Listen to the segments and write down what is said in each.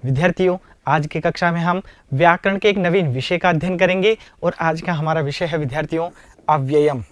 विद्यार्थियों, आज की कक्षा में हम व्याकरण के एक नवीन विषय का अध्ययन करेंगे और आज का हमारा विषय है विद्यार्थियों अव्ययम।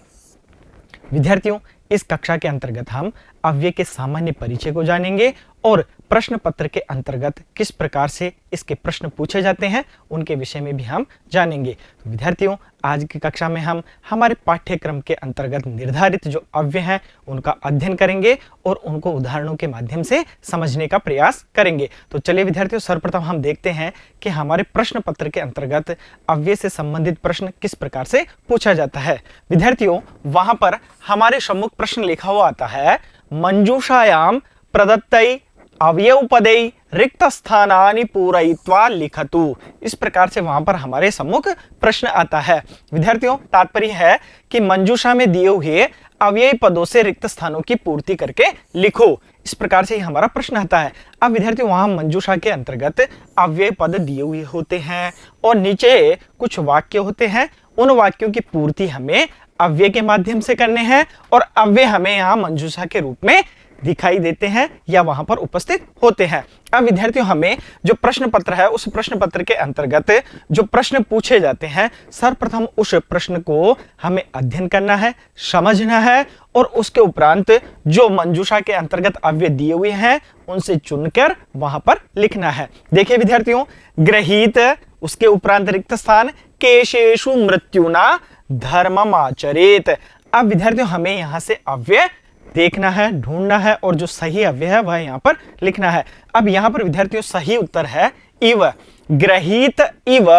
विद्यार्थियों, इस कक्षा के अंतर्गत हम अव्यय के सामान्य परिचय को जानेंगे और प्रश्न पत्र के अंतर्गत किस प्रकार से इसके प्रश्न पूछे जाते हैं उनके विषय में भी हम जानेंगे। तो विद्यार्थियों, आज की कक्षा में हम हमारे पाठ्यक्रम के अंतर्गत निर्धारित जो अव्यय हैं उनका अध्ययन करेंगे और उनको उदाहरणों के माध्यम से समझने का प्रयास करेंगे। तो चलिए विद्यार्थियों, सर्वप्रथम हम देखते हैं कि हमारे प्रश्न पत्र के अंतर्गत अव्यय से संबंधित प्रश्न किस प्रकार से पूछा जाता है। विद्यार्थियों, वहां पर हमारे सम्मुख प्रश्न लिखा हुआ आता है, मंजूषायाम प्रदत्तै अवयवपदै रिक्त स्थानानि पूरयित्वा लिखतु। इस प्रकार से वहां पर हमारे सम्मुख प्रश्न आता है। विद्यार्थियों, तात्पर्य है कि मंजूषा में दिए हुए अव्ययी पदों से रिक्त स्थानों की पूर्ति करके लिखो। इस प्रकार से ही हमारा प्रश्न आता है। अब विद्यार्थियों, वहां मंजूषा के अंतर्गत अव्ययी पद दिए हुए होते हैं और नीचे कुछ वाक्य होते हैं। उन वाक्यों की पूर्ति हमें अव्यय के माध्यम से करने हैं और अव्यय हमें यहाँ मंजूषा के रूप में दिखाई देते हैं या वहां पर उपस्थित होते हैं। अब विद्यार्थियों, हमें जो प्रश्न पत्र है उस प्रश्न पत्र के अंतर्गत जो प्रश्न पूछे जाते हैं, सर्वप्रथम उस प्रश्न को हमें अध्ययन करना है, समझना है और उसके उपरांत जो मंजूषा के अंतर्गत अव्यय दिए हुए हैं उनसे चुनकर वहां पर लिखना है। देखिए विद्यार्थियों, गृहीत, उसके उपरांत रिक्त स्थान, केशेषु मृत्युना धर्मम आचरेत। अब विद्यार्थियों, हमें यहां से अव्यय देखना है, ढूंढना है और जो सही अव्यय है वह यहाँ पर लिखना है। अब यहाँ पर विद्यार्थियों सही उत्तर है इव, गृहीत इव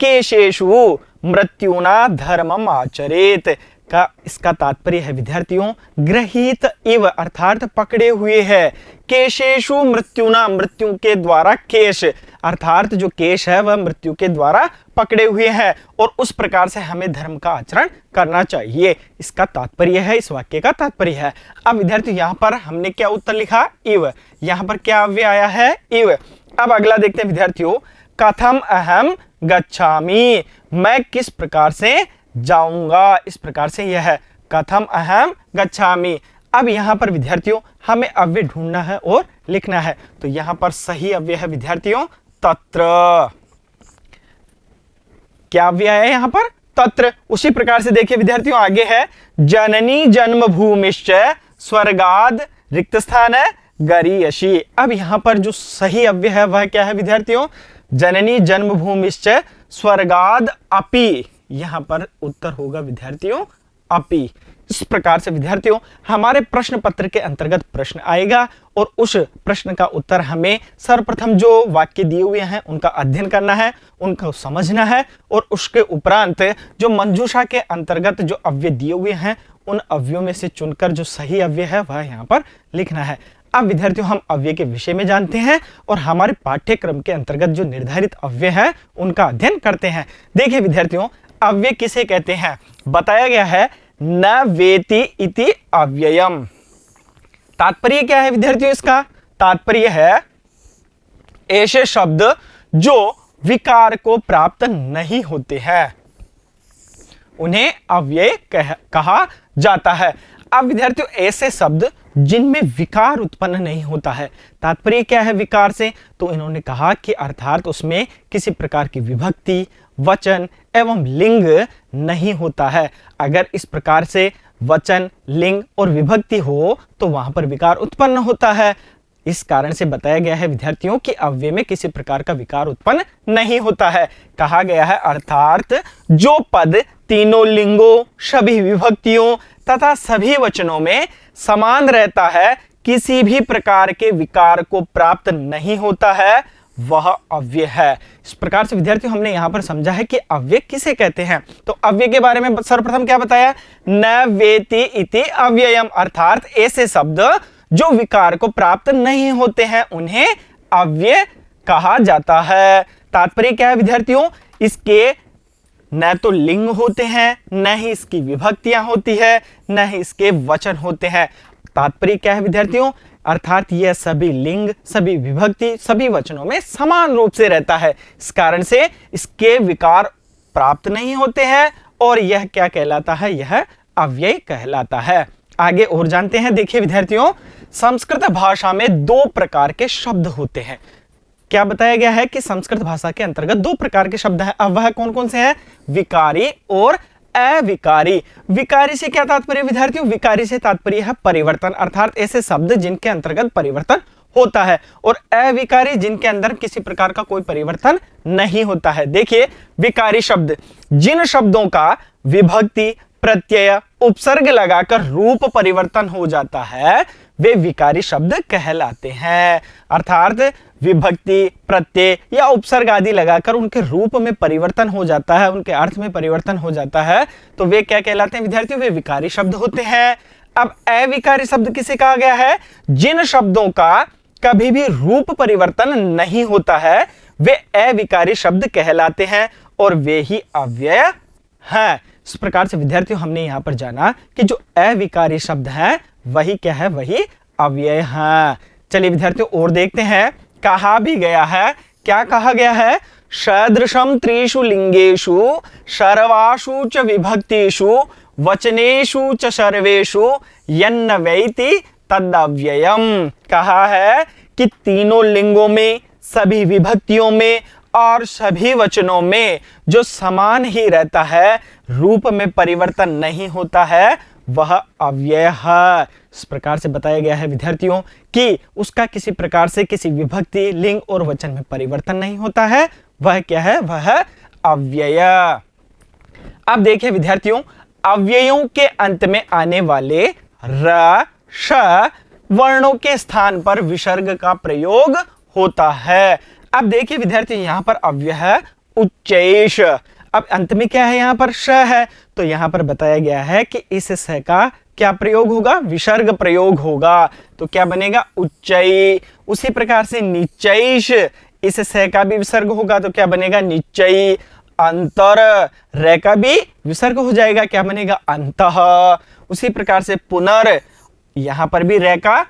केशेषु मृत्युना धर्मम आचरेत का इसका तात्पर्य है विद्यार्थियों, गृहीत इव अर्थात पकड़े हुए है, केशेषु मृत्युना मृत्यु के द्वारा, केश अर्थात जो केश है वह मृत्यु के द्वारा पकड़े हुए हैं और उस प्रकार से हमें धर्म का आचरण करना चाहिए। इसका तात्पर्य है, इस वाक्य का तात्पर्य है। अब विद्यार्थी यहाँ पर हमने क्या उत्तर लिखा, इव। यहाँ पर क्या अव्यय आया है, इव। अब अगला देखते हैं विद्यार्थियों, कथम अहम गच्छामि, मैं किस प्रकार से जाऊंगा। इस प्रकार से यह है कथम अहम गच्छामि। अब यहाँ पर विद्यार्थियों हमें अव्यय ढूंढना है और लिखना है। तो यहाँ पर सही अव्यय है विद्यार्थियों तत्र। क्या अव्यय है यहाँ पर, तत्र। उसी प्रकार से देखिए विद्यार्थियों, आगे है जननी जन्मभूमिश्च स्वर्गाद रिक्त स्थान है गरीयसी। अब यहाँ पर जो सही अव्यय है वह क्या है विद्यार्थियों, जननी जन्मभूमिश्च स्वर्गाद अपि। यहाँ पर उत्तर होगा विद्यार्थियों अपि। इस प्रकार से विद्यार्थियों हमारे प्रश्न पत्र के अंतर्गत प्रश्न आएगा और उस प्रश्न का उत्तर हमें सर्वप्रथम जो वाक्य दिए हुए हैं उनका अध्ययन करना है, उनको समझना है और उसके उपरांत जो मंजूषा के अंतर्गत जो अव्यय दिए हुए हैं उन अव्ययों में से चुनकर जो सही अव्यय है वह यहाँ पर लिखना है। अब विद्यार्थियों हम अव्यय के विषय में जानते हैं और हमारे पाठ्यक्रम के अंतर्गत जो निर्धारित अव्यय है उनका अध्ययन करते हैं। देखिए विद्यार्थियों, अव्यय किसे कहते हैं, बताया गया है न वेति इति अव्ययम। तात्पर्य क्या है विद्यार्थियों, इसका तात्पर्य है ऐसे शब्द जो विकार को प्राप्त नहीं होते हैं उन्हें अव्यय कहा जाता है। अब विद्यार्थियों ऐसे शब्द जिनमें विकार उत्पन्न नहीं होता है, तात्पर्य क्या है विकार से, तो इन्होंने कहा कि अर्थात उसमें किसी प्रकार की विभक्ति, वचन एवं लिंग नहीं होता है। अगर इस प्रकार से वचन, लिंग और विभक्ति हो तो वहां पर विकार उत्पन्न होता है। इस कारण से बताया गया है विद्यार्थियों कि अव्यय में किसी प्रकार का विकार उत्पन्न नहीं होता है। कहा गया है अर्थात जो पद तीनों लिंगों, सभी विभक्तियों तथा सभी वचनों में समान रहता है, किसी भी प्रकार के विकार को प्राप्त नहीं होता है, वह अव्यय है। इस प्रकार से विद्यार्थियों हमने यहां पर समझा है कि अव्यय किसे कहते हैं। तो अव्यय के बारे में सर्वप्रथम क्या बताया, न वेति इति अव्ययम अर्थात ऐसे शब्द जो विकार को प्राप्त नहीं होते हैं उन्हें अव्यय कहा जाता है। तात्पर्य क्या है विद्यार्थियों, इसके न तो लिंग होते हैं, न ही इसकी विभक्तियां होती है, न ही इसके वचन होते हैं। तात्पर्य क्या है विद्यार्थियों, अर्थात यह सभी लिंग, सभी विभक्ति, सभी वचनों में समान रूप से रहता है। इस कारण से इसके विकार प्राप्त नहीं होते हैं और यह क्या कहलाता है, यह अव्यय कहलाता है। आगे और जानते हैं। देखिए विद्यार्थियों, संस्कृत भाषा में दो प्रकार के शब्द होते हैं। क्या बताया गया है कि संस्कृत भाषा के अंतर्गत दो प्रकार के शब्द हैं। अब वह कौन कौन से हैं? विकारी और अविकारी। विकारी से क्या तात्पर्य विद्यार्थियों? विकारी से तात्पर्य है परिवर्तन, अर्थात ऐसे शब्द जिनके अंतर्गत परिवर्तन होता है, और अविकारी जिनके अंदर किसी प्रकार का कोई परिवर्तन नहीं होता है। देखिए, विकारी शब्द जिन शब्दों का विभक्ति, प्रत्यय, उपसर्ग लगाकर रूप परिवर्तन हो जाता है वे विकारी शब्द कहलाते हैं। अर्थात विभक्ति, प्रत्यय या उपसर्ग आदि लगाकर उनके रूप में परिवर्तन हो जाता है, उनके अर्थ में परिवर्तन हो जाता है, तो वे क्या कहलाते हैं विद्यार्थियों? वे विकारी शब्द होते हैं। अब अविकारी शब्द किसे कहा गया है? जिन शब्दों का कभी भी रूप परिवर्तन नहीं होता है वे अविकारी शब्द कहलाते हैं, और वे ही अव्यय हैं। इस प्रकार से विद्यार्थियों हमने यहां पर जाना कि जो अविकारी शब्द हैं वही क्या है? वही अव्यय हैं। चलिए विद्यार्थियों और देखते हैं। कहा भी गया है, क्या कहा गया है? सदृशम त्रिषु लिंगेषु सर्वासु च विभक्तिषु वचनेषु च सर्वेषु यन्न वैति तदव्ययम्। कहा है कि तीनों लिंगों में, सभी विभक्तियों में और सभी वचनों में जो समान ही रहता है, रूप में परिवर्तन नहीं होता है, वह अव्यय है। इस प्रकार से बताया गया है विद्यार्थियों कि उसका किसी प्रकार से किसी विभक्ति, लिंग और वचन में परिवर्तन नहीं होता है, वह क्या है? वह अव्यय। अब देखिए विद्यार्थियों, अव्ययों के अंत में आने वाले र, श वर्णों के स्थान पर विसर्ग का प्रयोग होता है। अब देखिए विद्यार्थियों, यहां पर अव्यय है उच्चैष। अब अंत में क्या है? यहां पर श है, तो यहां पर बताया गया है कि इस स का क्या प्रयोग होगा? विसर्ग प्रयोग होगा, तो क्या बनेगा? उच्चई। उसी प्रकार से निचैष, इस स का भी विसर्ग होगा, तो क्या बनेगा? निचई। अंतर, रे का भी विसर्ग हो जाएगा, क्या बनेगा? अंतः। उसी प्रकार से पुनर, यहां पर भी रे का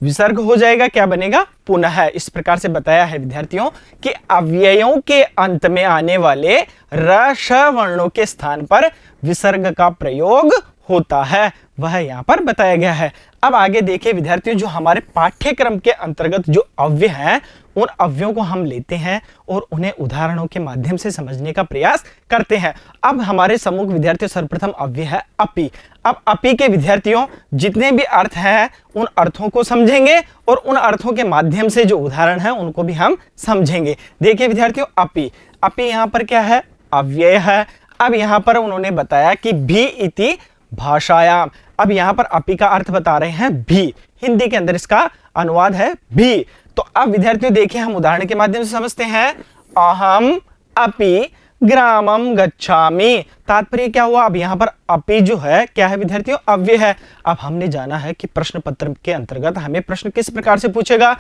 विसर्ग हो जाएगा, क्या बनेगा? पुनः। इस प्रकार से बताया है विद्यार्थियों कि अव्ययों के अंत में आने वाले र, श वर्णों के स्थान पर विसर्ग का प्रयोग होता है, वह यहाँ पर बताया गया है। अब आगे देखिए विद्यार्थियों, जो हमारे पाठ्यक्रम के अंतर्गत जो अव्यय हैं उन अव्ययों को हम लेते हैं और उन्हें उदाहरणों के माध्यम से समझने का प्रयास करते हैं। अब हमारे सम्मुख विद्यार्थियों सर्वप्रथम अव्यय है अपि। अब अपि के विद्यार्थियों जितने भी अर्थ हैं उन अर्थों को समझेंगे और उन अर्थों के माध्यम से जो उदाहरण है उनको भी हम समझेंगे। देखिए विद्यार्थियों, अपि, अपि यहाँ पर क्या है? अव्यय है। अब यहाँ पर उन्होंने बताया कि भी इति भाषायाम। अब यहाँ पर अपि का अर्थ बता रहे हैं भी, हिंदी के अंदर इसका अनुवाद है भी। तो अब विद्यार्थियों देखिए, हम उदाहरण के माध्यम से समझते हैं। अहम अपि ग्रामम गच्छामि, तात्पर्य क्या हुआ? अब यहाँ पर अपि जो है क्या है विद्यार्थियों? अव्यय है। अब हमने जाना है कि प्रश्न पत्र के अंतर्गत हमें प्रश्न किस प्रकार से पूछेगा।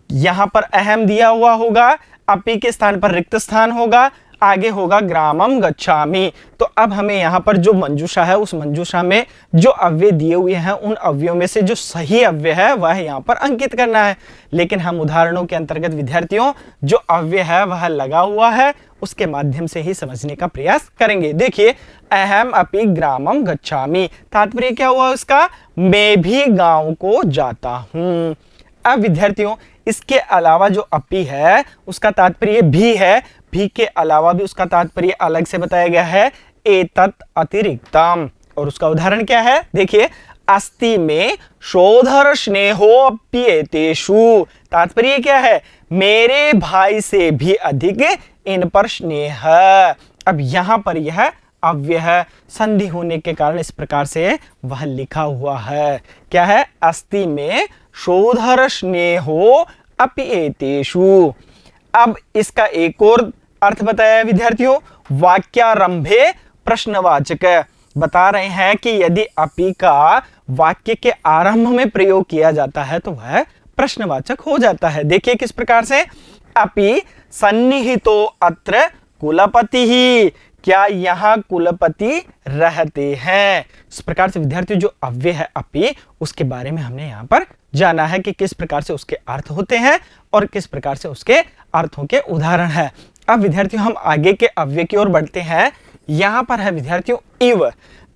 यहाँ पर अहम दिया हुआ होगा, अपि के स्थान पर रिक्त स्थान होगा, आगे होगा ग्रामम गच्छामि। तो अब हमें यहाँ पर जो मंजूषा है उस मंजूषा में जो अव्यय दिए हुए हैं उन अव्ययों में से जो सही अव्यय है वह यहाँ पर अंकित करना है। लेकिन हम उदाहरणों के अंतर्गत विद्यार्थियों जो अव्यय है वह लगा हुआ है उसके माध्यम से ही समझने का प्रयास करेंगे। देखिए, अहम अपि ग्रामम गच्छामि, तात्पर्य क्या हुआ उसका? मैं भी गांव को जाता हूं। अब विद्यार्थियों इसके अलावा जो अपि है उसका तात्पर्य भी है, भी के अलावा भी उसका तात्पर्य अलग से बताया गया है, एतत् अतिरिक्तम। और उसका उदाहरण क्या है? देखिए, अस्ति में शोधर स्नेहोप्येतेषु, तात्पर्य क्या है? मेरे भाई से भी अधिक इन पर स्नेह। अब यहां पर यह अव्यय है, संधि होने के कारण इस प्रकार से वह लिखा हुआ है। क्या है? अस्ति में शोधर स्नेहो अपयेतेषु। अब इसका एक और अर्थ बताया विद्यार्थियों, वाक्यारंभे प्रश्नवाचक। बता रहे हैं कि यदि अपि का वाक्य के आरंभ में प्रयोग किया जाता है तो वह प्रश्नवाचक हो जाता है। देखिए किस प्रकार से, अपि सन्निहितो अत्र कुलपति ही, क्या यहाँ कुलपति रहते हैं। इस प्रकार से विद्यार्थियों जो अव्यय है अपि उसके बारे में हमने यहाँ पर जाना है कि किस प्रकार से उसके अर्थ होते हैं और किस प्रकार से उसके अर्थों के उदाहरण है। अब विद्यार्थियों हम आगे के अव्यय की ओर बढ़ते हैं। यहाँ पर है विद्यार्थियों इव।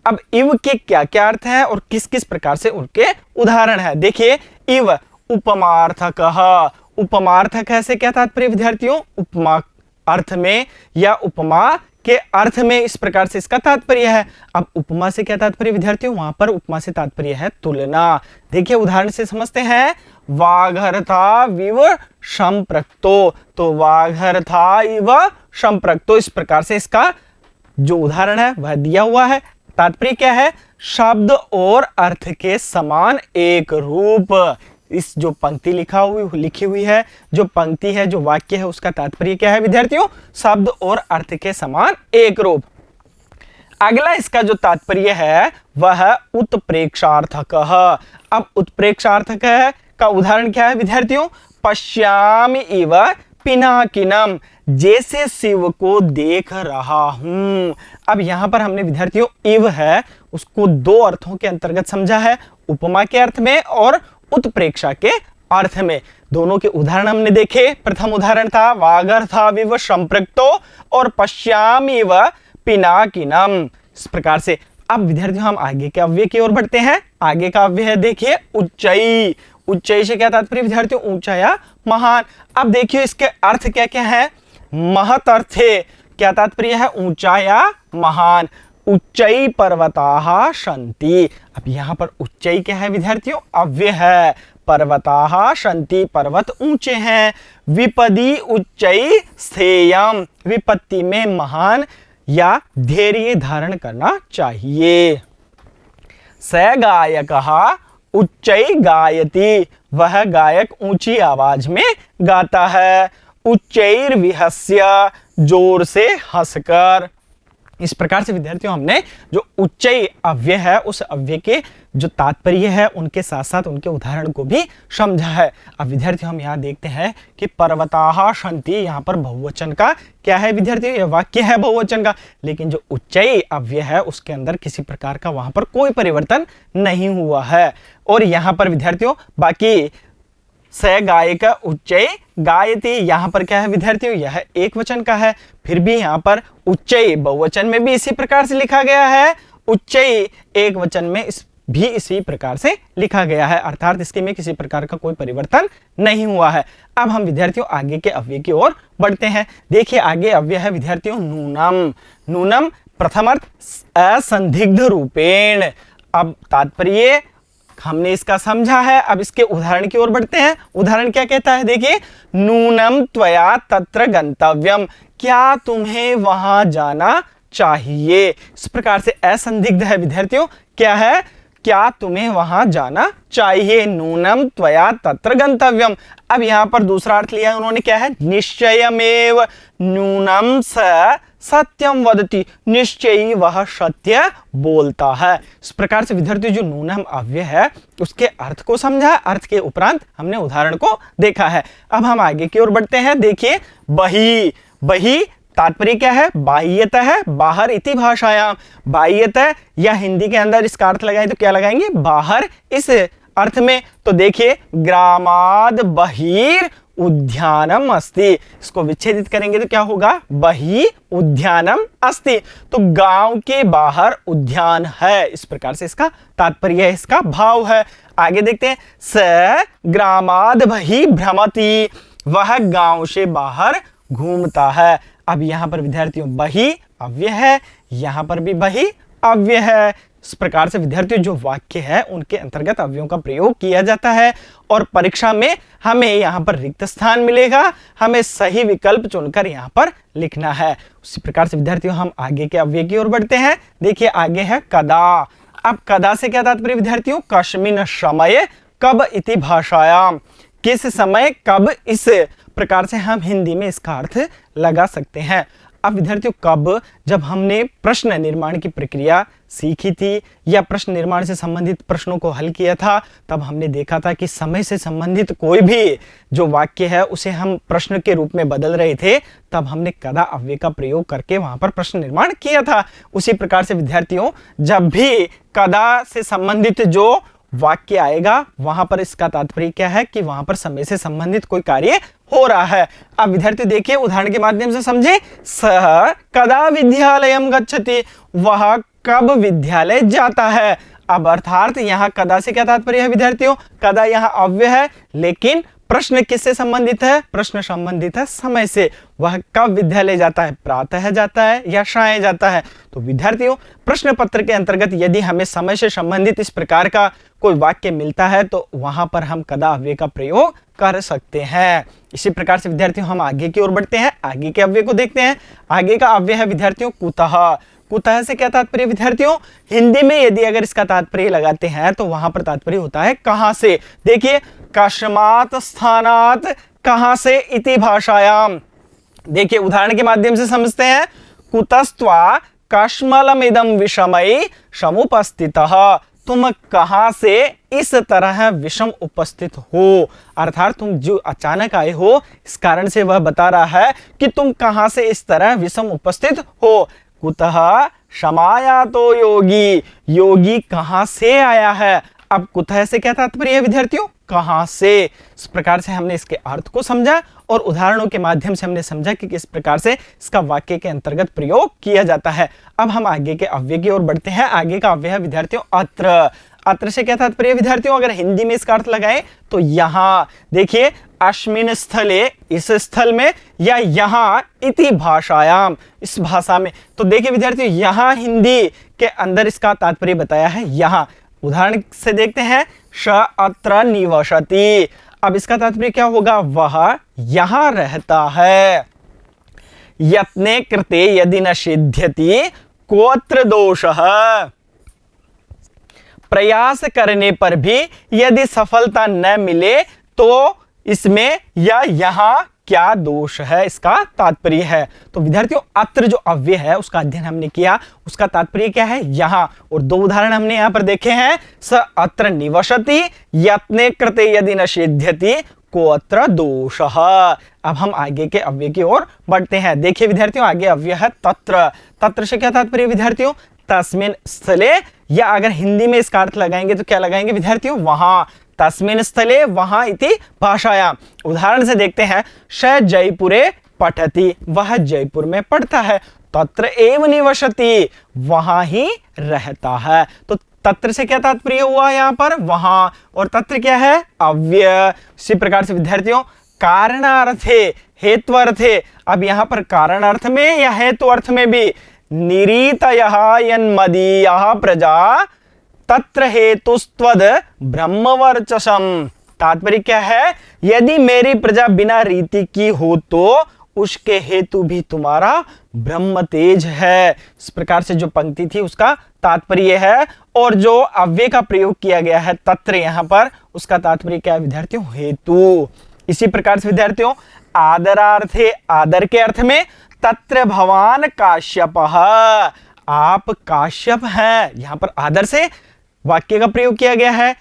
अब इव के क्या क्या अर्थ हैं और किस किस प्रकार से उनके उदाहरण है। देखिए, इव उपमार्थकः, उपमार्थक है से क्या तात्पर्य विद्यार्थियों, उपमा अर्थ में या उपमा के अर्थ में, इस प्रकार से इसका तात्पर्य है। अब उपमा से क्या तात्पर्य विद्यार्थियों, वहां पर उपमा से तात्पर्य है तुलना। देखिए उदाहरण से समझते हैं, वाघर्था विव संप्रक्तो, तो वाघर्था इव संप्रक्तो, इस प्रकार से इसका जो उदाहरण है वह दिया हुआ है। तात्पर्य क्या है, शब्द और अर्थ के समान एक रूप। इस जो पंक्ति लिखी हुई है, जो पंक्ति है, जो वाक्य है, उसका तात्पर्य क्या है विद्यार्थियों, शब्द और अर्थ के समान एक रूप। अगला इसका जो तात्पर्य है वह उत्प्रेक्षार्थक। अब उत्प्रेक्षार्थक है का उदाहरण क्या है विद्यार्थियों, पश्यामि इव पिनाकिनम, जैसे शिव को देख रहा हूं। अब यहां पर हमने विद्यार्थियों इव है उसको दो अर्थों के अंतर्गत समझा है, उपमा के अर्थ में और उत्प्रेक्षा के अर्थ में। दोनों के उदाहरण हमने देखे। प्रथम उदाहरण था वागर्था विव संप्रक्तो और पश्यामि व पिनाकिनम, इस प्रकार से। अब विद्यार्थियों हम आगे के अव्यय की ओर बढ़ते हैं। आगे का अव्यय है देखिए उच्चई। उच्चई से क्या तात्पर्य विद्यार्थियों, ऊंचा या महान। अब देखिए इसके अर्थ क्या क्या है, महत अर्थ है, क्या तात्पर्य है, ऊंचा या महान। उच्चई पर्वताः सन्ति। अब यहाँ पर उच्चई क्या है विद्यार्थियों, अव्यय है। पर्वताः सन्ति, पर्वत ऊंचे हैं। विपदी उच्चई स्थेयम, विपत्ति में महान या धैर्य धारण करना चाहिए। स गायकः उच्चई गायति, वह गायक ऊंची आवाज में गाता है। उच्चैर्विहस्य, जोर से हंसकर। इस प्रकार से विद्यार्थियों हमने जो उच्चई अव्यय है उस अव्यय के जो तात्पर्य है उनके साथ साथ उनके उदाहरण को भी समझा है। अब विद्यार्थियों हम यहाँ देखते हैं कि पर्वताः सन्ति, यहाँ पर बहुवचन का क्या है विद्यार्थियों, यह वाक्य है बहुवचन का, लेकिन जो उच्चई अव्यय है उसके अंदर किसी प्रकार का वहां पर कोई परिवर्तन नहीं हुआ है। और यहाँ पर विद्यार्थियों बाकी स गायक उच्चई गायति, यहाँ पर क्या है विद्यार्थियों, यह एक वचन का है। फिर भी यहाँ पर उच्चई बहुवचन में भी इसी प्रकार से लिखा गया है, उच्चई एक वचन में भी इसी प्रकार से लिखा गया है, अर्थात इसके में किसी प्रकार का कोई परिवर्तन नहीं हुआ है। अब हम विद्यार्थियों आगे के अव्यय की ओर बढ़ते हैं। देखिए आगे अव्यय है विद्यार्थियों नूनम। नूनम प्रथम अर्थ असंदिग्ध रूपेण। अब तात्पर्य हमने इसका समझा है, अब इसके उदाहरण की ओर बढ़ते हैं। उदाहरण क्या कहता है देखिए, नूनम त्वया तत्र गंतव्यम, क्या तुम्हें वहां जाना चाहिए। इस प्रकार से असंदिग्ध है विद्यार्थियों, क्या है, क्या तुम्हें वहां जाना चाहिए। नूनम त्वया तत्र गंतव्यम। अब यहां पर दूसरा अर्थ लिया उन्होंने, क्या है, निश्चयमेव नूनम स सत्यम वदति, निश्चयी वह सत्य बोलता है। इस प्रकार से विद्यार्थियों जो नूनम अव्यय है उसके अर्थ को समझा, अर्थ के उपरांत हमने उदाहरण को देखा है। अब हम आगे की ओर बढ़ते हैं। देखिए बही। बही तात्पर्य क्या है, बाह्यतः है, बाहर इति भाषायाम। बाह्यतः या हिंदी के अंदर इसका अर्थ लगाए तो क्या लगाएंगे, बाहर, इस अर्थ में। तो देखिए ग्रामाद बहिर उद्यानम अस्ति, इसको विच्छेदित करेंगे तो क्या होगा, बहि उद्यानम अस्ति, तो गांव के बाहर उद्यान है। इस प्रकार से इसका तात्पर्य है, इसका भाव है। आगे देखते हैं, स ग्रामाद बहि भ्रमति, वह गांव से बाहर घूमता है। अब यहां पर विद्यार्थियों बहि अव्यय है, यहां पर भी बहि अव्यय है। इस प्रकार से विद्यार्थियों जो वाक्य है उनके अंतर्गत अव्ययों का प्रयोग किया जाता है और परीक्षा में हमें यहाँ पर रिक्त स्थान मिलेगा, हमें सही विकल्प चुनकर यहाँ पर लिखना है। उसी प्रकार से विद्यार्थियों हम आगे के अव्यय की ओर बढ़ते हैं। देखिए आगे है कदा। अब कदा से क्या तात्पर्य विद्यार्थियों, कस्मिन् समय कब इति भाषायाम, किस समय कब, इस प्रकार से हम हिंदी में इसका अर्थ लगा सकते हैं। अब विद्यार्थियों कब, जब हमने प्रश्न निर्माण की प्रक्रिया सीखी थी या प्रश्न निर्माण से संबंधित प्रश्नों को हल किया था, तब हमने देखा था कि समय से संबंधित कोई भी जो वाक्य है उसे हम प्रश्न के रूप में बदल रहे थे, तब हमने कदा अव्यय का प्रयोग करके वहां पर प्रश्न निर्माण किया था। उसी प्रकार से विद्यार्थियों जब भी कदा से संबंधित जो वाक्य आएगा वहां पर इसका तात्पर्य क्या है कि वहां पर समय से संबंधित कोई कार्य हो रहा है। अब विद्यार्थी देखिए उदाहरण के माध्यम से समझे, सह कदा विद्यालयम गच्छति, वह कब विद्यालय जाता है। अब अर्थात यहाँ कदा से क्या तात्पर्य है विद्यार्थियों, कदा यहाँ अव्यय है लेकिन प्रश्न किससे संबंधित है? प्रश्न संबंधित है समय से। वह कब विद्यालय जाता है? प्रातः जाता है या सायं जाता है? तो विद्यार्थियों, प्रश्न पत्र के अंतर्गत यदि हमें समय से संबंधित इस प्रकार का कोई वाक्य मिलता है तो वहां पर हम कदा अव्यय का प्रयोग कर सकते हैं। इसी प्रकार से विद्यार्थियों हम आगे की ओर बढ़ते हैं, आगे के अव्यय को देखते हैं। आगे का अव्यय है विद्यार्थियों कुतः। कुतः से क्या तात्पर्य विद्यार्थियों? हिंदी में यदि अगर इसका तात्पर्य लगाते हैं तो वहां पर तात्पर्य होता है कहां से। देखिए, कस्मात् स्थानात्, कहां से, इति भाषायाम। देखिए उदाहरण के माध्यम से समझते हैं। कुतस्त्वा कश्मलमिदं विषमई समुपस्थितः, तुम कहां से इस तरह विषम उपस्थित हो, अर्थात तुम जो अचानक आए हो इस कारण से वह बता रहा है कि तुम कहां से इस तरह विषम उपस्थित हो। कुतः समायातो योगी, योगी कहां से आया है। अब कुतः से क्या तात्पर्य है विद्यार्थियों? कहां से। इस प्रकार से हमने इसके अर्थ को समझा और उदाहरणों के माध्यम से हमने समझा कि किस प्रकार से इसका वाक्य के अंतर्गत प्रयोग किया जाता है। अब हम आगे के अव्यय की ओर बढ़ते हैं। आगे का अव्यय है विद्यार्थियों अत्र। अत्र से क्या तात्पर्य विद्यार्थियों? अगर हिंदी में इसका अर्थ लगाएं तो यहां। देखिए, अस्मिन् स्थले, इस स्थल में, या यहां, इति भाषायाम, इस भाषा में। तो देखिए विद्यार्थियों, यहां हिंदी के अंदर इसका तात्पर्य बताया है यहां। उदाहरण से देखते हैं। स अत्र निवसति, अब इसका तात्पर्य क्या होगा? वह यहां रहता है। यत्ने कृते यदि न सिद्ध्यति कोऽत्र दोषः, प्रयास करने पर भी यदि सफलता न मिले तो इसमें या यहां क्या दोष है, इसका तात्पर्य है। तो विद्यार्थियों, अत्र जो अव्यय है उसका अध्ययन हमने किया, उसका तात्पर्य क्या है? यहां। और दो उदाहरण हमने यहां पर देखे हैं। स अत्र निवसति, यत्ने कृते यदि न सिद्ध्यति कोऽत्र दोषः। अब हम आगे के अव्यय की ओर बढ़ते हैं। देखिए विद्यार्थियों, आगे अव्यय है तत्र। तत्र से क्या तात्पर्य विद्यार्थियों? तस्मिन् स्थले, या अगर हिंदी में इसका अर्थ लगाएंगे तो क्या लगाएंगे विद्यार्थियों? वहां। तस्मिन् स्थले, वहां, इति भाषायाम। उदाहरण से देखते हैं। स जयपुरे पठति, वह जयपुर में पढ़ता है। तत्र एव निवसति, वहां ही रहता है। तो तत्र से क्या तात्पर्य हुआ यहाँ पर? वहां। और तत्र क्या है? अव्यय। इसी प्रकार से विद्यार्थियों, कारणार्थे, हेत्वर्थे। अब यहाँ पर कारण अर्थ में या हेतु अर्थ में भी, निरीतयः यन्मदीयः प्रजा तत्र हेतुस्त्वद ब्रह्मवर्चसम। तात्पर्य क्या है? यदि मेरी प्रजा बिना रीति की हो तो उसके हेतु भी तुम्हारा ब्रह्म तेज है। इस प्रकार से जो पंक्ति थी उसका तात्पर्य है। और जो अव्यय का प्रयोग किया गया है तत्र यहाँ पर, उसका तात्पर्य क्या है विद्यार्थियों? हेतु। इसी प्रकार से विद्यार्थियों, आदरार्थे, आदर के अर्थ में, तत्र भवान काश्यपः, आप काश्यप हैं। यहां पर आदर से वाक्य का प्रयोग किया गया है,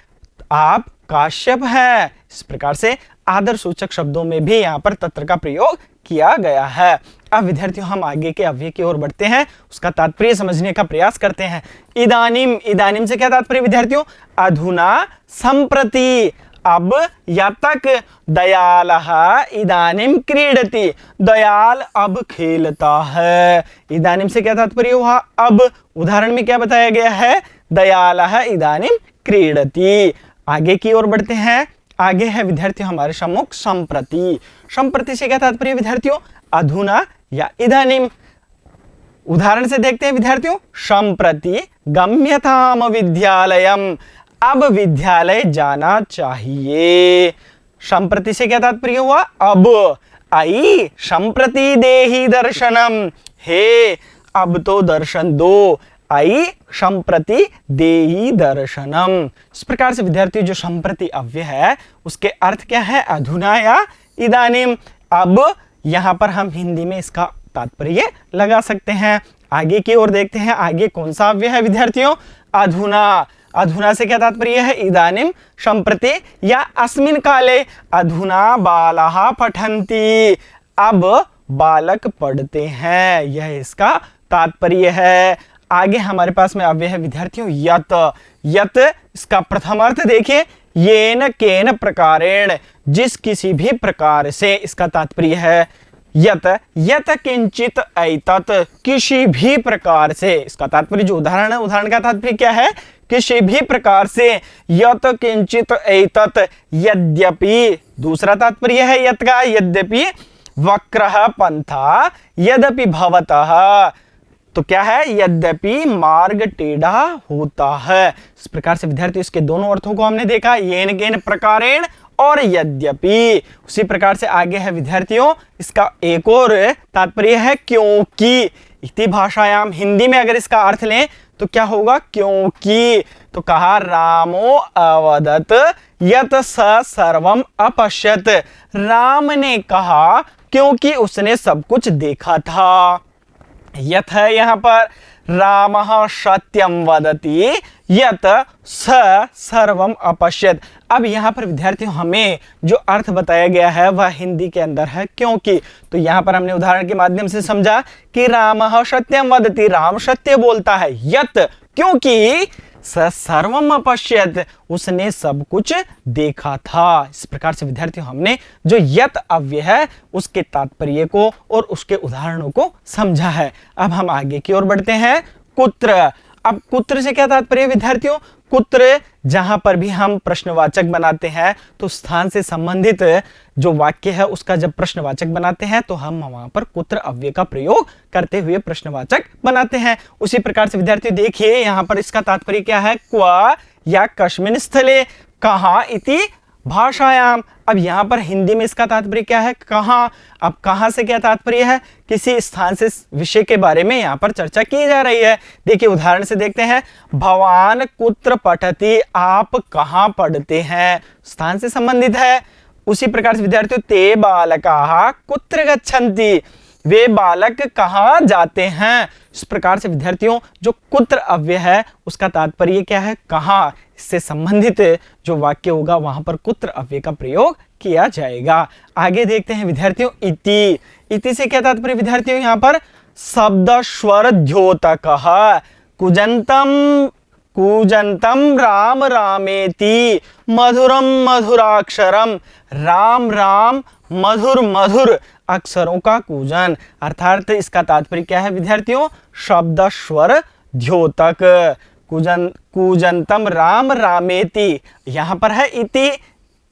आप काश्यप हैं। इस प्रकार से आदर सूचक शब्दों में भी यहां पर तत्र का प्रयोग किया गया है। अब विद्यार्थियों, हम आगे के अव्यय की ओर बढ़ते हैं, उसका तात्पर्य समझने का प्रयास करते हैं। इदानीम, इदानीम से क्या तात्पर्य विद्यार्थियों? अधुना, संप्रति। अब या तक, दयालः इदानीम क्रीडति, दयाल अब खेलता है। इदानीम से क्या तात्पर्य हुआ? अब। उदाहरण में क्या बताया गया है? दयालः इदानीम क्रीडति। आगे की ओर बढ़ते हैं। आगे है विद्यार्थियों हमारे सम्मुख संप्रति। संप्रति से क्या तात्पर्य विद्यार्थियों? अधुना या इदानीम। उदाहरण से देखते हैं विद्यार्थियों। संप्रति गम्यताम विद्यालयम, अब विद्यालय जाना चाहिए। संप्रति से क्या तात्पर्य हुआ? अब। आई संप्रति देहि दर्शनम, हे अब तो दर्शन दो। आई संप्रति देहि दर्शनम। इस प्रकार से विद्यार्थी, जो संप्रति अव्यय है उसके अर्थ क्या है? अधुना या इदानीम। अब यहां पर हम हिंदी में इसका तात्पर्य लगा सकते हैं। आगे की ओर देखते हैं। आगे कौन सा अव्यय है विद्यार्थियों? अधुना। अधुना से क्या तात्पर्य है? इदानीम, संप्रति या अस्मिन् काले। अधुना बालाः पठन्ति, अब बालक पढ़ते हैं, यह इसका तात्पर्य है। आगे हमारे पास में अव्यय है विद्यार्थियों यत। यत, इसका प्रथम अर्थ देखिए, येन केन प्रकारेण, जिस किसी भी प्रकार से, इसका तात्पर्य है। यत यत किंचित ऐतत, किसी भी प्रकार से, इसका तात्पर्य जो उदाहरण है, उदाहरण का तात्पर्य क्या है, किसी भी प्रकार से, यत किंचित ऐतत यद्यपि, दूसरा तात्पर्य है यत का, यद्यपि वक्रः पंथा यद्यपि भवतः, तो क्या है, यद्यपि मार्ग टेढ़ा होता है। इस प्रकार से विद्यार्थी इसके दोनों अर्थों को हमने देखा, येन केन प्रकारेण और यद्यपि। उसी प्रकार से आगे है विद्यार्थियों, इसका एक और तात्पर्य है क्योंकि। इति भाषायाम, हिंदी में अगर इसका अर्थ लें तो क्या होगा, क्योंकि। तो कहा रामो अवदत यत स सर्वम अपश्यत, राम ने कहा क्योंकि उसने सब कुछ देखा था। यथ है यहां पर, रामः सत्यम वदति यत स सर्वम अपश्यत। अब यहां पर विद्यार्थियों हमें जो अर्थ बताया गया है वह हिंदी के अंदर है क्योंकि। तो यहां पर हमने उदाहरण के माध्यम से समझा कि रामः सत्यम वदति, राम सत्य बोलता है, यत क्योंकि, स सर्वम अपश्यत, उसने सब कुछ देखा था। इस प्रकार से विद्यार्थियों हमने जो यत अव्यय है उसके तात्पर्य को और उसके उदाहरणों को समझा है। अब हम आगे की ओर बढ़ते हैं, कुत्र। अब कुत्र से क्या तात्पर्य है विद्यार्थियों, कुत्र जहां पर भी हम प्रश्नवाचक बनाते हैं तो स्थान से संबंधित जो वाक्य है उसका जब प्रश्नवाचक बनाते हैं तो हम वहां पर कुत्र अव्यय का प्रयोग करते हुए प्रश्नवाचक बनाते हैं। उसी प्रकार से विद्यार्थी देखिए यहां पर इसका तात्पर्य क्या है, क्व या कस्मिन् स्थले, कहां इति भाषायाम। अब यहां पर हिंदी में इसका तात्पर्य क्या है, कहां। अब कहां से क्या तात्पर्य है, किसी स्थान से विषय के बारे में यहां पर चर्चा की जा रही है। देखिए उदाहरण से देखते हैं, भवान कुत्र पठति, आप कहां पढ़ते हैं, स्थान से संबंधित है। उसी प्रकार से विद्यार्थियों, ते बालकाः कुत्र गच्छन्ति, वे बालक कहां जाते हैं। इस प्रकार से विद्यार्थियों जो कुत्र अव्यय है उसका तात्पर्य क्या है, कहां। इससे संबंधित जो वाक्य होगा वहां पर कुत्र अव्यय का प्रयोग किया जाएगा। आगे देखते हैं विद्यार्थियों, इति। इति से क्या तात्पर्य विद्यार्थियों, यहां पर शब्द स्वर द्योतकः, कुजंतम कूजंतम राम रामेति, मधुरम मधुराक्षरम, राम राम मधुर मधुर अक्षरों का कूजन। अर्थात इसका तात्पर्य क्या है विद्यार्थियों, शब्द स्वर द्योतक, कूजंतम राम रामेति, यहां पर है इति,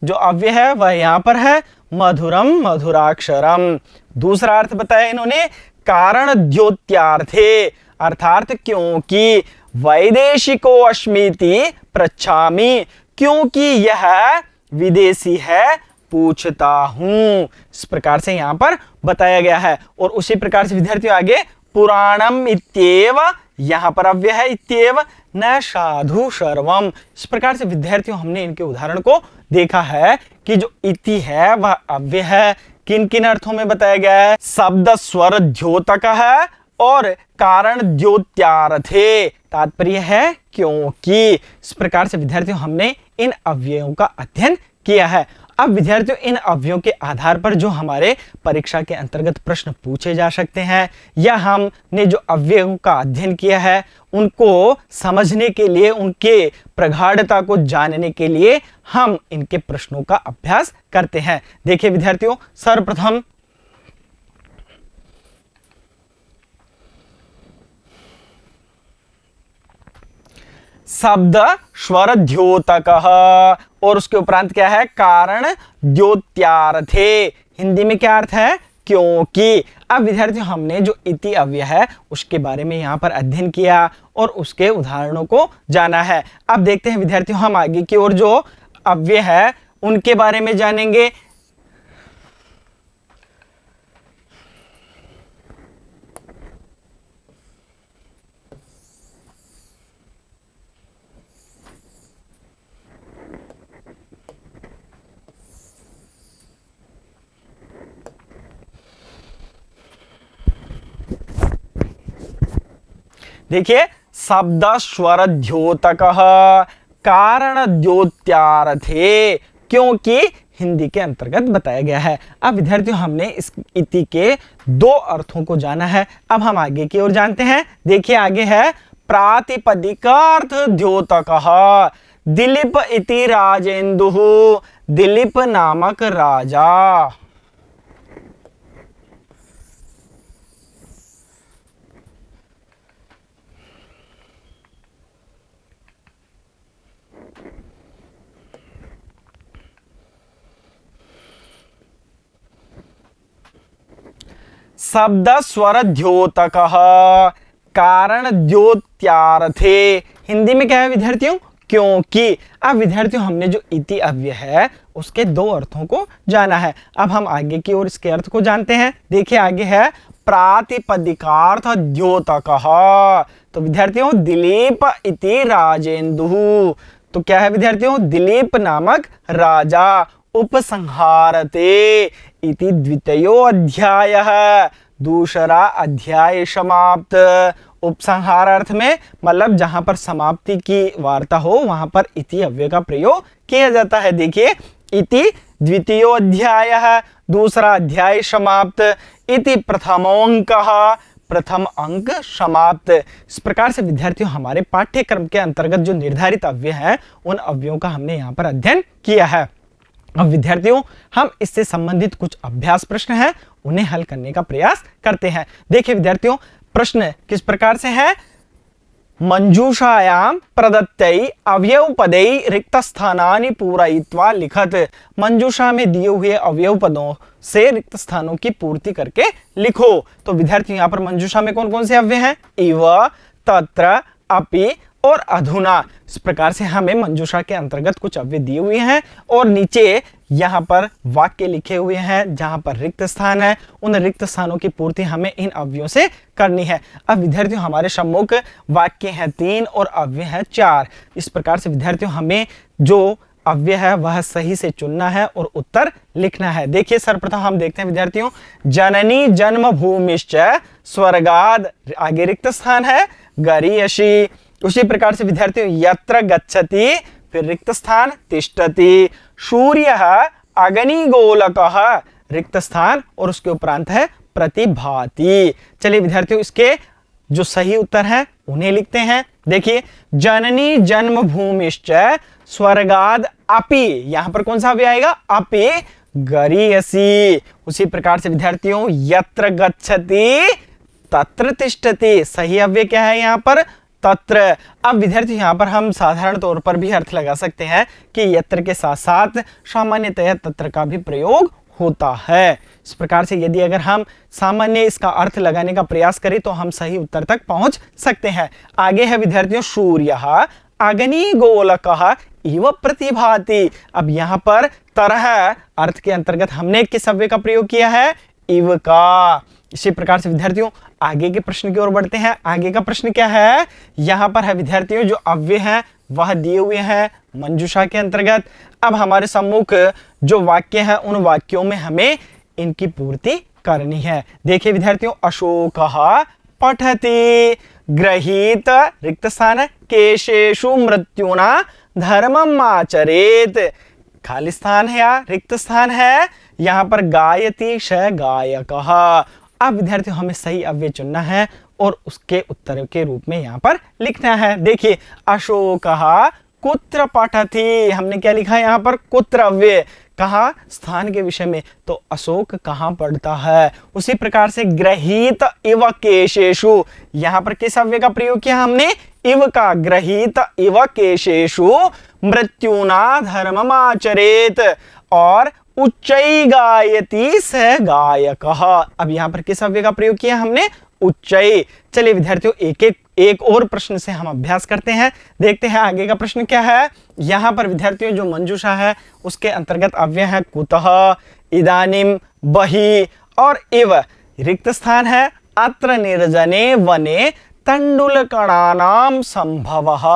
जो अव्यय है वह यहां पर है मधुरम मधुराक्षरम। दूसरा अर्थ बताया इन्होंने, कारण द्योत्यार्थे, अर्थात क्योंकि, वैदेशिको अस्मीति पृच्छामि, क्योंकि यह विदेशी है पूछता हूं। इस प्रकार से यहां पर बताया गया है। और उसी प्रकार से विद्यार्थियों आगे, पुराणम इत्येव, यहां पर अव्यय है इत्येव, न साधु सर्वम। इस प्रकार से विद्यार्थियों हमने इनके उदाहरण को देखा है कि जो इति है वह अव्यय है, किन किन अर्थों में बताया गया है, शब्द स्वर द्योतक है और कारण द्योत्यार्थे, तात्पर्य है क्योंकि। इस प्रकार से विद्यार्थियों हमने इन अव्ययों का अध्ययन किया है। अब विद्यार्थियों इन अवयवों के आधार पर जो हमारे परीक्षा के अंतर्गत प्रश्न पूछे जा सकते हैं या हमने जो अवयवों का अध्ययन किया है उनको समझने के लिए, उनके प्रगाढ़ता को जानने के लिए हम इनके प्रश्नों का अभ्यास करते हैं। देखिए विद्यार्थियों, सर्वप्रथम शब्द स्वर द्योतकः और उसके उपरांत क्या है, कारण द्योत्यार्थे, हिंदी में क्या अर्थ है, क्योंकि। अब विद्यार्थियों हमने जो इति अव्यय है उसके बारे में यहाँ पर अध्ययन किया और उसके उदाहरणों को जाना है। अब देखते हैं विद्यार्थियों हम आगे की ओर जो अव्यय है उनके बारे में जानेंगे। देखिए, शब्द स्वर द्योतकः, कारण द्योत्यार्थे, क्योंकि हिंदी के अंतर्गत बताया गया है। अब विद्यार्थियों हमने इस इति के दो अर्थों को जाना है। अब हम आगे की ओर जानते हैं। देखिए आगे है, प्रातिपदिकार्थ द्योतकः, दिलीप इति राजेन्दुः, दिलीप नामक राजा। शब्द स्वर द्योतकः कारण द्योत्यार्थे। हिंदी में क्या है विद्यार्थियों? क्योंकि। अब विद्यार्थियों हमने जो इति अव्यय है उसके दो अर्थों को जाना है। अब हम आगे की ओर इसके अर्थ को जानते हैं। देखिए आगे है प्रातिपदिकार्थ द्योतकः। तो विद्यार्थियों दिलीप इति राजेन्दुः। तो क्या है विद्यार्थियों? दिलीप नामक राजा उपसंहारते इति द्वितीयो अध्यायः। दूसरा अध्याय समाप्त। उपसंहार अर्थ में मतलब जहां पर समाप्ति की वार्ता हो वहां पर इति अव्यय का प्रयोग किया जाता है। देखिए इति द्वितीयो अध्यायः, दूसरा अध्याय समाप्त। इति प्रथमोऽङ्कः, प्रथम अंक समाप्त। इस प्रकार से विद्यार्थियों हमारे पाठ्यक्रम के अंतर्गत जो निर्धारित अव्यय हैं उन अव्ययों का हमने यहाँ पर अध्ययन किया है। अब विद्यार्थियों हम इससे संबंधित कुछ अभ्यास प्रश्न हैं उन्हें हल करने का प्रयास करते हैं। देखिए विद्यार्थियों प्रश्न किस प्रकार से है? मंजूषायां प्रदत्तै अवयव पदै रिक्त स्थानानि पूरयित्वा लिखत। मंजूषा में दिए हुए अवयव पदों से रिक्त स्थानों की पूर्ति करके लिखो। तो विद्यार्थियों यहाँ पर मंजूषा में कौन कौन से अव्यय हैं? इव, तत्र, अपि और अधुना। इस प्रकार से हमें मंजूषा के अंतर्गत कुछ अव्यय दिए हुए हैं और नीचे यहाँ पर वाक्य लिखे हुए हैं जहां पर रिक्त स्थान है। उन रिक्त स्थानों की पूर्ति हमें इन अव्ययों से करनी है। अब विद्यार्थियों हमारे सम्मुख वाक्य हैं 3 और अव्यय हैं 4। इस प्रकार से विद्यार्थियों हमें जो अव्यय है वह सही से चुनना है और उत्तर लिखना है। देखिए सर्वप्रथम हम देखते हैं विद्यार्थियों जननी जन्म भूमिश्च स्वर्गाद, आगे रिक्त स्थान है गरीयसी। उसी प्रकार से विद्यार्थियों यत्र गच्छति, फिर रिक्त स्थान तिष्ठति। सूर्यः अग्निगोलकः, रिक्त स्थान और उसके उपरांत है प्रतिभाति। चलिए विद्यार्थियों इसके जो सही उत्तर है उन्हें लिखते हैं। देखिए जननी जन्म भूमिश्च स्वर्गाद अपि, यहां पर कौन सा अव्यय आएगा? अपि गरीयसी। उसी प्रकार से विद्यार्थियों यत्र गच्छति तत्र तिष्ठति, सही अव्यय क्या है यहाँ पर? तत्र। अब विद्यार्थी यहाँ पर हम साधारण तौर पर भी अर्थ लगा सकते हैं कि यत्र के साथ साथ सामान्यतः तत्र का भी प्रयोग होता है। इस प्रकार से यदि अगर हम सामान्य इसका अर्थ लगाने का प्रयास करें तो हम सही उत्तर तक पहुंच सकते हैं। आगे है विद्यार्थियों सूर्यः अग्निगोलकः इव प्रतिभाति। अब यहाँ पर तरह अर्थ के अंतर्गत हमने किस अव्यय का प्रयोग किया है? इव का। इसी प्रकार से विद्यार्थियों आगे के प्रश्न की ओर बढ़ते हैं। आगे का प्रश्न क्या है? यहाँ पर है विद्यार्थियों जो अव्यय हैं वह दिए हुए हैं मंजूषा के अंतर्गत। अब हमारे सम्मुख जो वाक्य हैं उन वाक्यों में हमें इनकी पूर्ति करनी है। देखिए विद्यार्थियों अशोकः पठति, गृहीत रिक्त स्थान है केशेषु मृत्युना धर्मम आचरेत, खाली स्थान है या रिक्त स्थान है। यहाँ पर गायति श गायकः। अब विद्यार्थियों हमें सही अव्यय चुनना है और उसके उत्तर के रूप में यहाँ पर लिखना है। देखिए अशोकः कुत्र पठति, हमने क्या लिखा है यहाँ पर? कुत्र अव्यय, कहाँ? स्थान के विषय में। तो अशोक कहाँ पढ़ता है? उसी प्रकार से गृहीत इव केशेषु, यहाँ पर किस अव्यय का प्रयोग किया हमने? इव का। गृहीत इव केशेषु मृत्युना धर्मम आचरेत। और उच्चै गायति स गायकः, अब यहाँ पर किस अव्यय का प्रयोग किया हमने? उच्चै। चलिए विद्यार्थियों एक और प्रश्न से हम अभ्यास करते हैं। देखते हैं आगे का प्रश्न क्या है। यहाँ पर विद्यार्थियों जो मंजूषा है उसके अंतर्गत अव्यय है कुतः, इदानीम, बहि और इव। रिक्त स्थान है अत्र निर्जने वने तंडुलकणानां संभवः।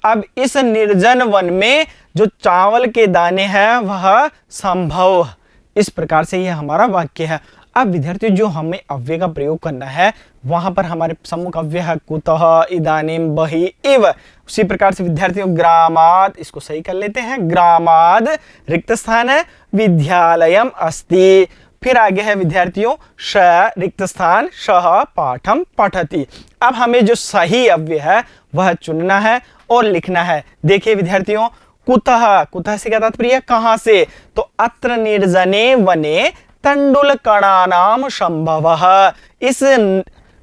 अब इस निर्जन वन में जो चावल के दाने हैं वह संभव। इस प्रकार से यह हमारा वाक्य है। अब विद्यार्थियों जो हमें अव्यय का प्रयोग करना है वहां पर हमारे सम्मुख अव्यय है कुतः, इदानीम, बहि, इव। उसी प्रकार से विद्यार्थियों ग्रामाद, इसको सही कर लेते हैं, ग्रामाद रिक्त स्थान है विद्यालयम अस्ति। फिर आगे है विद्यार्थियों श रिक्त स्थान शः पाठम पठति। अब हमें जो सही अव्यय है वह चुनना है और लिखना है। देखिए विद्यार्थियों कुतः, कुतः से क्या तात्पर्य? कहां से? तो अत्र निर्जने वने तंडुलकणानां संभवः, इस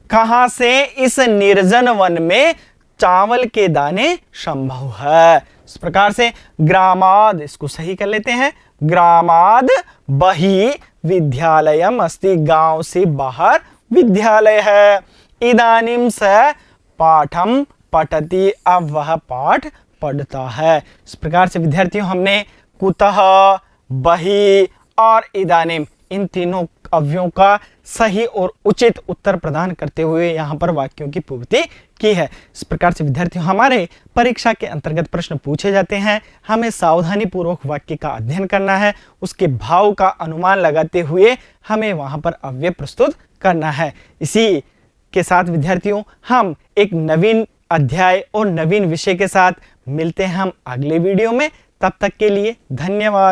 कहां से? इस निर्जन वन में चावल के दाने संभव है। इस प्रकार से ग्रामाद, इसको सही कर लेते हैं, ग्रामाद बहि विद्यालयम अस्ति, गांव से बाहर विद्यालय है। इदानीं स पाठम पठति, अब वह पाठ पढ़ता है। इस प्रकार से विद्यार्थियों हमने कुतः, बहि और इदानीं इन तीनों अवयवों का सही और उचित उत्तर प्रदान करते हुए यहाँ पर वाक्यों की पूर्ति की है। इस प्रकार से विद्यार्थियों हमारे परीक्षा के अंतर्गत प्रश्न पूछे जाते हैं, हमें सावधानी पूर्वक वाक्य का अध्ययन करना है, उसके भाव का अनुमान लगाते हुए हमें वहां पर अव्यय प्रस्तुत करना है। इसी के साथ विद्यार्थियों हम एक नवीन अध्याय और नवीन विषय के साथ मिलते हैं हम अगले वीडियो में। तब तक के लिए धन्यवाद।